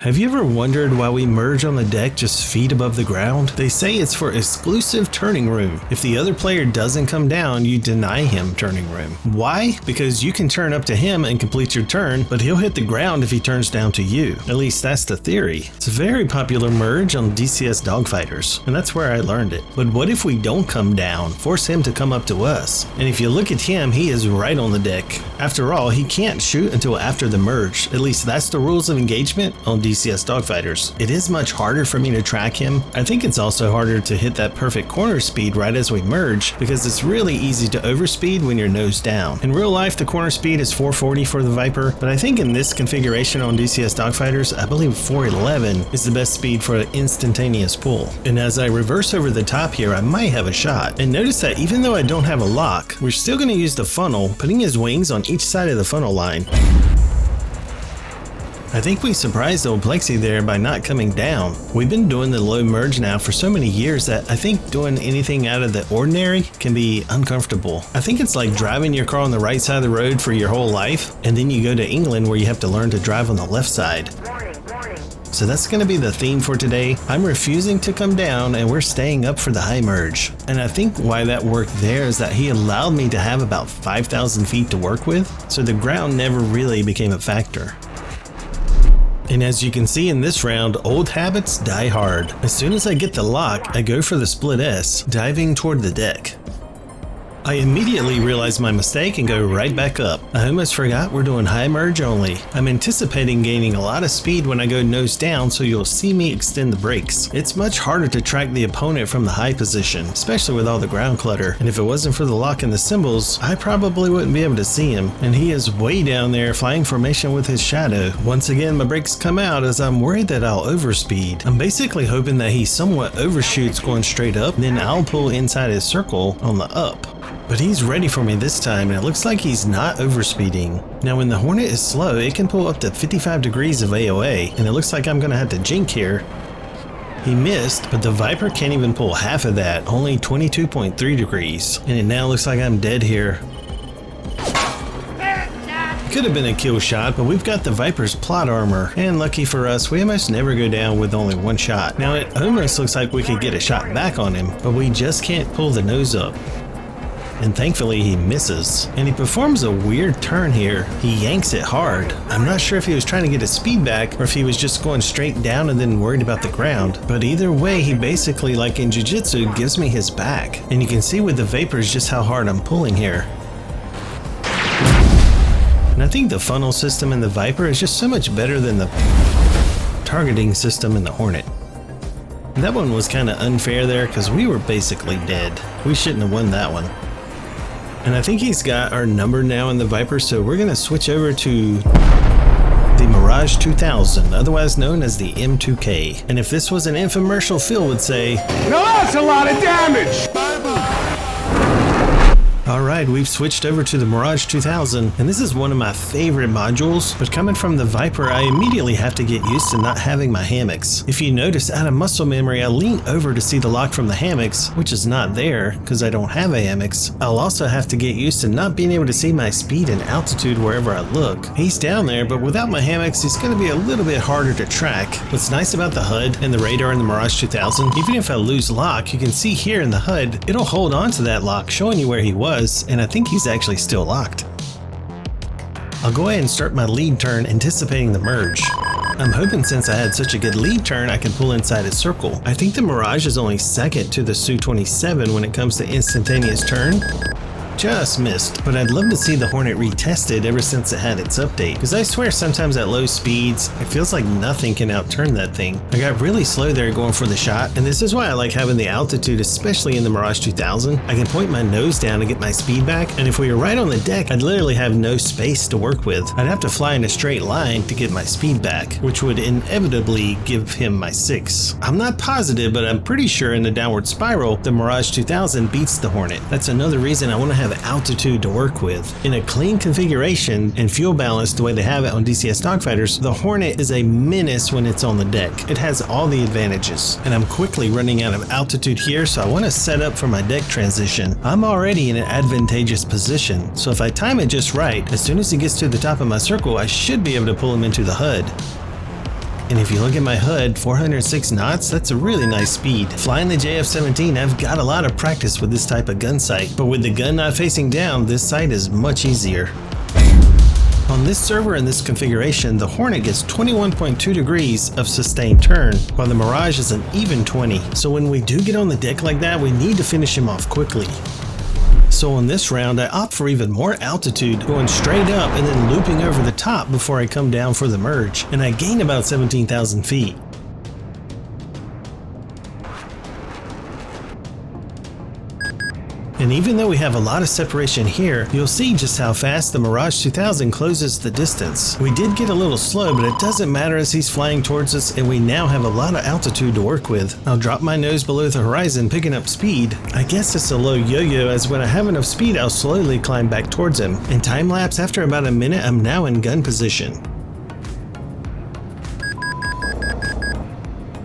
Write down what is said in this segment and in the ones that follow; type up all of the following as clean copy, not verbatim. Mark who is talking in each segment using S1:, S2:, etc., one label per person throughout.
S1: Have you ever wondered why we merge on the deck just feet above the ground? They say it's for exclusive turning room. If the other player doesn't come down, you deny him turning room. Why? Because you can turn up to him and complete your turn, but he'll hit the ground if he turns down to you. At least that's the theory. It's a very popular merge on DCS Dogfighters, and that's where I learned it. But what if we don't come down? Force him to come up to us. And if you look at him, he is right on the deck. After all, he can't shoot until after the merge. At least that's the rules of engagement on DCS Dogfighters. It is much harder for me to track him. I think it's also harder to hit that perfect corner speed right as we merge because it's really easy to overspeed when you're nose down. In real life, the corner speed is 440 for the Viper, but I think in this configuration on DCS Dogfighters, I believe 411 is the best speed for an instantaneous pull. And as I reverse over the top here, I might have a shot. And notice that even though I don't have a lock, we're still going to use the funnel, putting his wings on each side of the funnel line. I think we surprised old Plexi there by not coming down. We've been doing the low merge now for so many years that I think doing anything out of the ordinary can be uncomfortable. I think it's like driving your car on the right side of the road for your whole life, and then you go to England where you have to learn to drive on the left side. So that's going to be the theme for today. I'm refusing to come down and we're staying up for the high merge. And I think why that worked there is that he allowed me to have about 5,000 feet to work with, so the ground never really became a factor. And as you can see in this round, old habits die hard. As soon as I get the lock, I go for the split S, diving toward the deck. I immediately realize my mistake and go right back up. I almost forgot we're doing high merge only. I'm anticipating gaining a lot of speed when I go nose down, so you'll see me extend the brakes. It's much harder to track the opponent from the high position, especially with all the ground clutter. And if it wasn't for the lock and the symbols, I probably wouldn't be able to see him. And he is way down there flying formation with his shadow. Once again, my brakes come out as I'm worried that I'll overspeed. I'm basically hoping that he somewhat overshoots going straight up, then I'll pull inside his circle on the up. But he's ready for me this time, and it looks like he's not overspeeding. Now when the Hornet is slow, it can pull up to 55 degrees of AOA, and it looks like I'm going to have to jink here. He missed, but the Viper can't even pull half of that, only 22.3 degrees. And it now looks like I'm dead here. Could have been a kill shot, but we've got the Viper's plot armor, and lucky for us, we almost never go down with only one shot. Now it almost looks like we could get a shot back on him, but we just can't pull the nose up. And thankfully he misses. And he performs a weird turn here. He yanks it hard. I'm not sure if he was trying to get his speed back or if he was just going straight down and then worried about the ground. But either way, he basically, like in jiu-jitsu, gives me his back. And you can see with the Vapors just how hard I'm pulling here. And I think the funnel system in the Viper is just so much better than the targeting system in the Hornet. And that one was kind of unfair there because we were basically dead. We shouldn't have won that one. And I think he's got our number now in the Viper, so we're going to switch over to the Mirage 2000, otherwise known as the M2K. And if this was an infomercial, Phil would say,
S2: "Now that's a lot of damage!"
S1: Alright, we've switched over to the Mirage 2000, and this is one of my favorite modules, but coming from the Viper, I immediately have to get used to not having my hammocks. If you notice, out of muscle memory, I lean over to see the lock from the hammocks, which is not there, because I don't have a hammocks. I'll also have to get used to not being able to see my speed and altitude wherever I look. He's down there, but without my hammocks, he's going to be a little bit harder to track. What's nice about the HUD and the radar in the Mirage 2000, even if I lose lock, you can see here in the HUD, it'll hold on to that lock, showing you where he was. And I think he's actually still locked. I'll go ahead and start my lead turn, anticipating the merge. I'm hoping since I had such a good lead turn, I can pull inside his circle. I think the Mirage is only second to the Su-27 when it comes to instantaneous turn. Just missed, but I'd love to see the Hornet retested ever since it had its update, because I swear sometimes at low speeds, it feels like nothing can outturn that thing. I got really slow there going for the shot, and this is why I like having the altitude, especially in the Mirage 2000. I can point my nose down to get my speed back, and if we were right on the deck, I'd literally have no space to work with. I'd have to fly in a straight line to get my speed back, which would inevitably give him my 6. I'm not positive, but I'm pretty sure in the downward spiral, the Mirage 2000 beats the Hornet. That's another reason I want to have altitude to work with. In a clean configuration and fuel balance the way they have it on DCS Dogfighters, the Hornet is a menace when it's on the deck. It has all the advantages. And I'm quickly running out of altitude here, so I want to set up for my deck transition. I'm already in an advantageous position, so if I time it just right, as soon as he gets to the top of my circle, I should be able to pull him into the HUD. And if you look at my HUD, 406 knots, that's a really nice speed. Flying the JF-17, I've got a lot of practice with this type of gun sight, but with the gun not facing down, this sight is much easier. On this server in this configuration, the Hornet gets 21.2 degrees of sustained turn, while the Mirage is an even 20. So when we do get on the deck like that, we need to finish him off quickly. So on this round, I opt for even more altitude, going straight up and then looping over the top before I come down for the merge, and I gain about 17,000 feet. And even though we have a lot of separation here, you'll see just how fast the Mirage 2000 closes the distance. We did get a little slow, but it doesn't matter as he's flying towards us and we now have a lot of altitude to work with. I'll drop my nose below the horizon, picking up speed. I guess it's a low yo-yo, as when I have enough speed, I'll slowly climb back towards him. In time lapse, after about a minute, I'm now in gun position.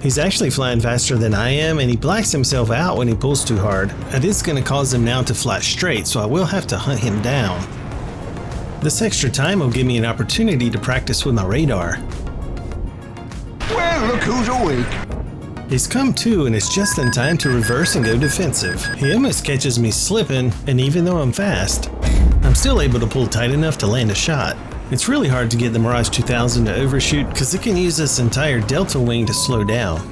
S1: He's actually flying faster than I am, and he blacks himself out when he pulls too hard. It is going to cause him now to fly straight, so I will have to hunt him down. This extra time will give me an opportunity to practice with my radar.
S2: Well, look who's awake.
S1: He's come to, and it's just in time to reverse and go defensive. He almost catches me slipping, and even though I'm fast, I'm still able to pull tight enough to land a shot. It's really hard to get the Mirage 2000 to overshoot because it can use this entire delta wing to slow down.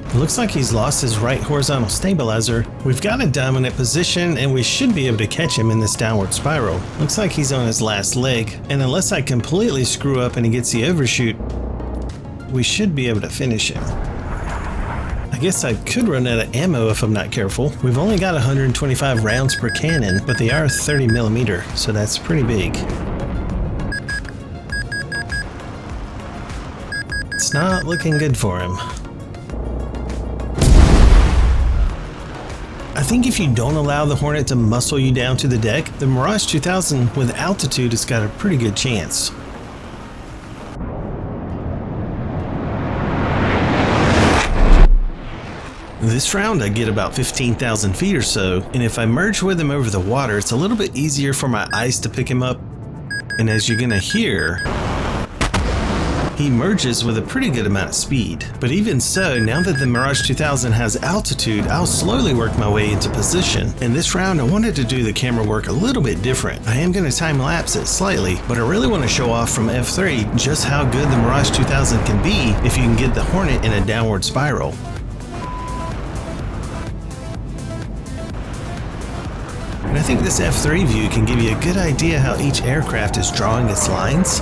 S1: It looks like he's lost his right horizontal stabilizer. We've got a dominant position and we should be able to catch him in this downward spiral. Looks like he's on his last leg, and unless I completely screw up and he gets the overshoot, we should be able to finish him. I guess I could run out of ammo if I'm not careful. We've only got 125 rounds per cannon, but they are 30mm, so that's pretty big. It's not looking good for him. I think if you don't allow the Hornet to muscle you down to the deck, the Mirage 2000 with altitude has got a pretty good chance. This round I get about 15,000 feet or so, and if I merge with him over the water, it's a little bit easier for my eyes to pick him up. And as you're gonna hear, he merges with a pretty good amount of speed. But even so, now that the Mirage 2000 has altitude, I'll slowly work my way into position. In this round, I wanted to do the camera work a little bit different. I am going to time lapse it slightly, but I really want to show off from F3 just how good the Mirage 2000 can be if you can get the Hornet in a downward spiral. And I think this F3 view can give you a good idea how each aircraft is drawing its lines.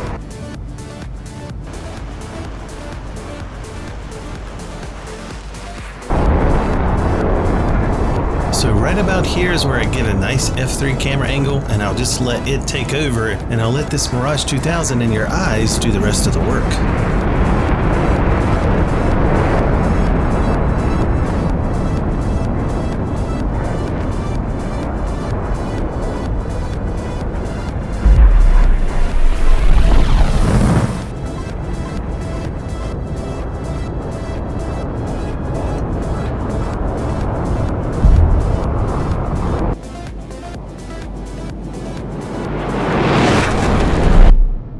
S1: So right about here is where I get a nice F3 camera angle, and I'll just let it take over, and I'll let this Mirage 2000 and your eyes do the rest of the work.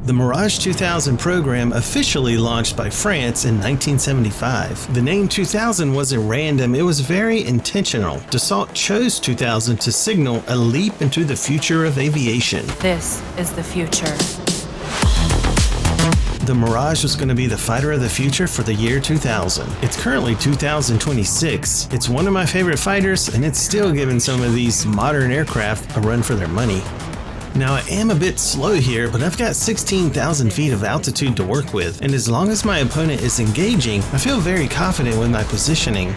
S1: The Mirage 2000 program officially launched by France in 1975. The name 2000 wasn't random, it was very intentional. Dassault chose 2000 to signal a leap into the future of aviation.
S3: This is the future.
S1: The Mirage was going to be the fighter of the future for the year 2000. It's currently 2026. It's one of my favorite fighters, and it's still giving some of these modern aircraft a run for their money. Now I am a bit slow here, but I've got 16,000 feet of altitude to work with, and as long as my opponent is engaging, I feel very confident with my positioning.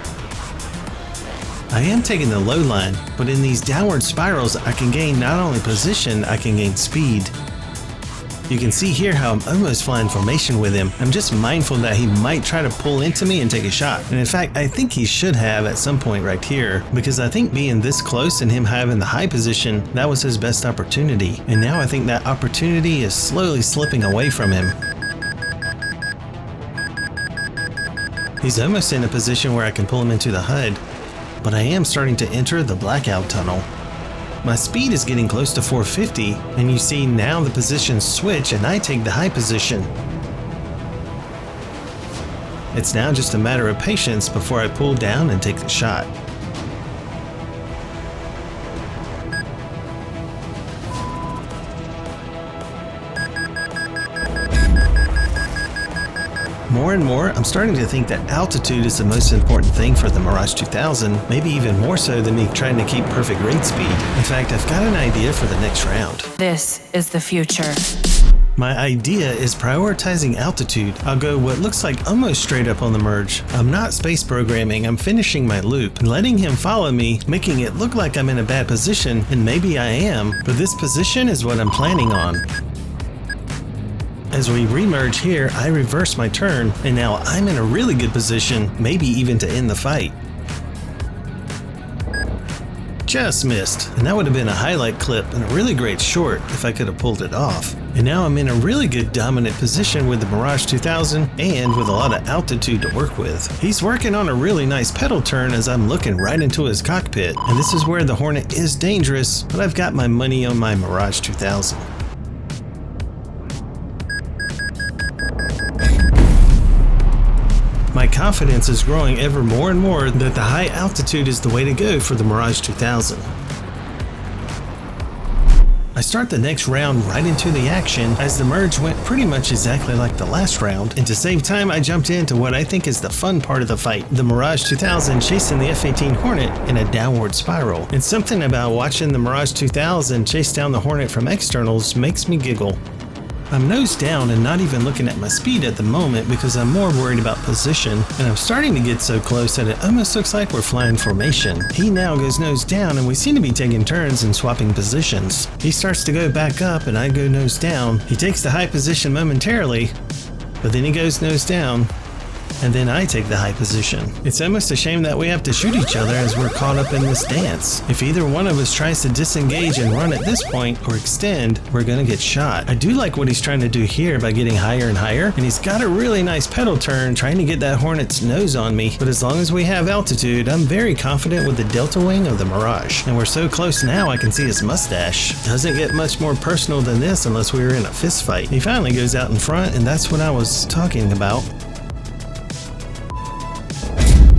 S1: I am taking the low line, but in these downward spirals I can gain not only position, I can gain speed. You can see here how I'm almost flying formation with him. I'm just mindful that he might try to pull into me and take a shot. And in fact, I think he should have at some point right here, because I think being this close and him having the high position, that was his best opportunity. And now I think that opportunity is slowly slipping away from him. He's almost in a position where I can pull him into the HUD, but I am starting to enter the blackout tunnel. My speed is getting close to 450, and you see now the positions switch and I take the high position. It's now just a matter of patience before I pull down and take the shot. More and more, I'm starting to think that altitude is the most important thing for the Mirage 2000, maybe even more so than me trying to keep perfect raid speed. In fact, I've got an idea for the next round.
S3: This is the future.
S1: My idea is prioritizing altitude. I'll go what looks like almost straight up on the merge. I'm not space programming, I'm finishing my loop and letting him follow me, making it look like I'm in a bad position, and maybe I am, but this position is what I'm planning on. As we remerge here, I reverse my turn, and now I'm in a really good position, maybe even to end the fight. Just missed, and that would have been a highlight clip and a really great short if I could have pulled it off. And now I'm in a really good dominant position with the Mirage 2000 and with a lot of altitude to work with. He's working on a really nice pedal turn as I'm looking right into his cockpit, and this is where the Hornet is dangerous, but I've got my money on my Mirage 2000. My confidence is growing ever more and more that the high altitude is the way to go for the Mirage 2000. I start the next round right into the action as the merge went pretty much exactly like the last round, and to save time I jumped into what I think is the fun part of the fight, the Mirage 2000 chasing the F-18 Hornet in a downward spiral. And something about watching the Mirage 2000 chase down the Hornet from externals makes me giggle. I'm nose down and not even looking at my speed at the moment because I'm more worried about position, and I'm starting to get so close that it almost looks like we're flying formation. He now goes nose down and we seem to be taking turns and swapping positions. He starts to go back up and I go nose down. He takes the high position momentarily, but then he goes nose down, and then I take the high position. It's almost a shame that we have to shoot each other as we're caught up in this dance. If either one of us tries to disengage and run at this point or extend, we're gonna get shot. I do like what he's trying to do here by getting higher and higher, and he's got a really nice pedal turn trying to get that Hornet's nose on me, but as long as we have altitude, I'm very confident with the delta wing of the Mirage. And we're so close now I can see his mustache. Doesn't get much more personal than this unless we were in a fist fight. He finally goes out in front, and that's what I was talking about.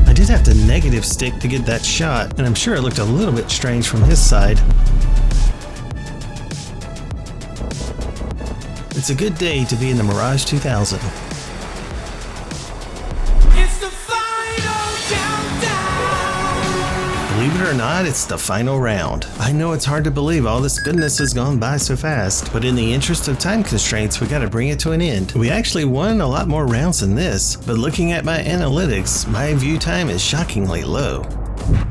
S1: I did have to negative stick to get that shot, and I'm sure it looked a little bit strange from his side. It's a good day to be in the Mirage 2000.
S4: It's the final countdown.
S1: Believe it or not, it's the final round. I know it's hard to believe all this goodness has gone by so fast, but in the interest of time constraints, we gotta bring it to an end. We actually won a lot more rounds than this, but looking at my analytics, my view time is shockingly low.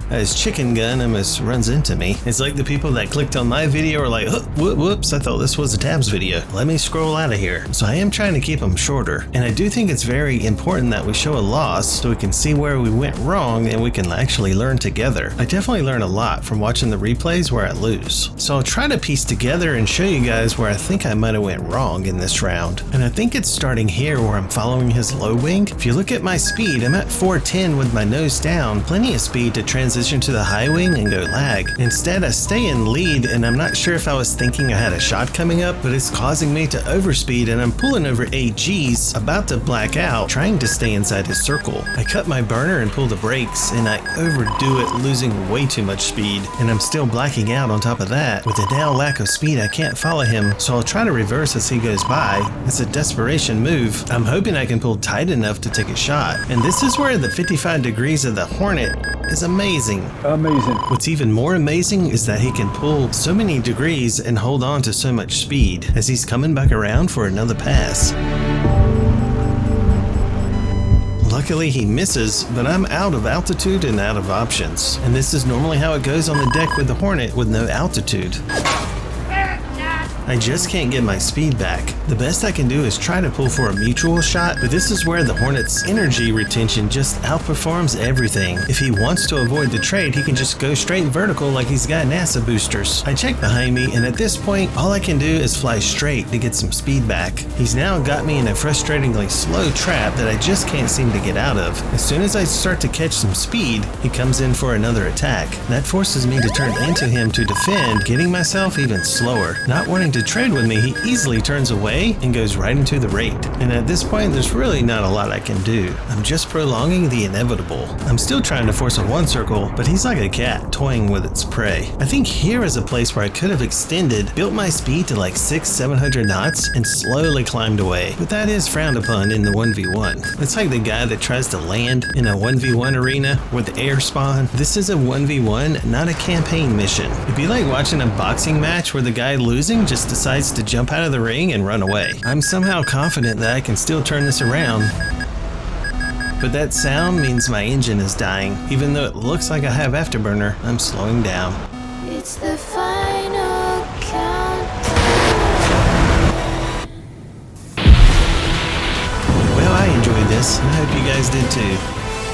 S1: His chicken gun almost runs into me. It's like the people that clicked on my video are like, whoops, I thought this was a Tabs video. Let me scroll out of here. So I am trying to keep them shorter. And I do think it's very important that we show a loss so we can see where we went wrong and we can actually learn together. I definitely learn a lot from watching the replays where I lose. So I'll try to piece together and show you guys where I think I might have went wrong in this round. And I think it's starting here where I'm following his low wing. If you look at my speed, I'm at 410 with my nose down, plenty of speed to transition to the high wing and go lag. Instead, I stay in lead, and I'm not sure if I was thinking I had a shot coming up, but it's causing me to overspeed, and I'm pulling over 8 Gs, about to black out, trying to stay inside his circle. I cut my burner and pull the brakes, and I overdo it, losing way too much speed, and I'm still blacking out on top of that. With the now lack of speed, I can't follow him, so I'll try to reverse as he goes by. It's a desperation move. I'm hoping I can pull tight enough to take a shot, and this is where the 55 degrees of the Hornet is amazing.
S2: Amazing.
S1: What's even more amazing is that he can pull so many degrees and hold on to so much speed as he's coming back around for another pass. Luckily he misses, but I'm out of altitude and out of options. And this is normally how it goes on the deck with the Hornet with no altitude. I just can't get my speed back. The best I can do is try to pull for a mutual shot, but this is where the Hornet's energy retention just outperforms everything. If he wants to avoid the trade, he can just go straight vertical like he's got NASA boosters. I check behind me, and at this point, all I can do is fly straight to get some speed back. He's now got me in a frustratingly slow trap that I just can't seem to get out of. As soon as I start to catch some speed, he comes in for another attack. That forces me to turn into him to defend, getting myself even slower. Not wanting to trade with me, he easily turns away and goes right into the raid. And at this point, there's really not a lot I can do. I'm just prolonging the inevitable. I'm still trying to force a 1 circle, but he's like a cat toying with its prey. I think here is a place where I could have extended, built my speed to like 600-700 knots, and slowly climbed away. But that is frowned upon in the 1v1. It's like the guy that tries to land in a 1v1 arena with air spawn. This is a 1v1, not a campaign mission. It'd be like watching a boxing match where the guy losing just decides to jump out of the ring and run away. I'm somehow confident that I can still turn this around. But that sound means my engine is dying. Even though it looks like I have afterburner, I'm slowing down.
S5: It's the final countdown.
S1: Well, I enjoyed this, and I hope you guys did too.